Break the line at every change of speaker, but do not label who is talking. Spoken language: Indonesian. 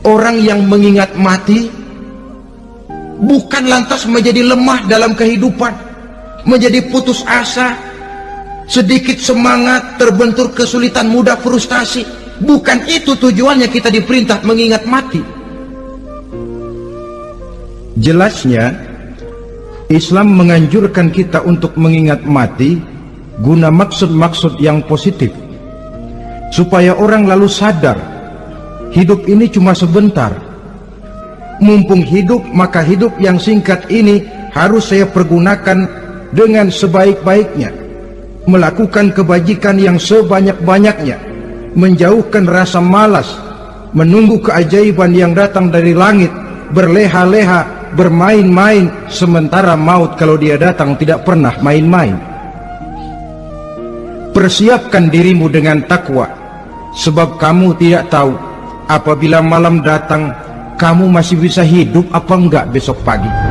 Orang yang mengingat mati bukan lantas menjadi lemah dalam kehidupan, menjadi putus asa, sedikit semangat, terbentur kesulitan, mudah frustasi. Bukan itu tujuannya kita diperintah mengingat mati. Jelasnya Islam menganjurkan kita untuk mengingat mati guna maksud-maksud yang positif, supaya orang lalu sadar hidup ini cuma sebentar. Mumpung hidup, maka hidup yang singkat ini harus saya pergunakan dengan sebaik-baiknya, melakukan kebajikan yang sebanyak-banyaknya, menjauhkan rasa malas, menunggu keajaiban yang datang dari langit, berleha-leha, bermain-main, sementara maut kalau dia datang tidak pernah main-main. Persiapkan dirimu dengan takwa, sebab kamu tidak tahu apabila malam datang kamu masih bisa hidup apa enggak besok pagi.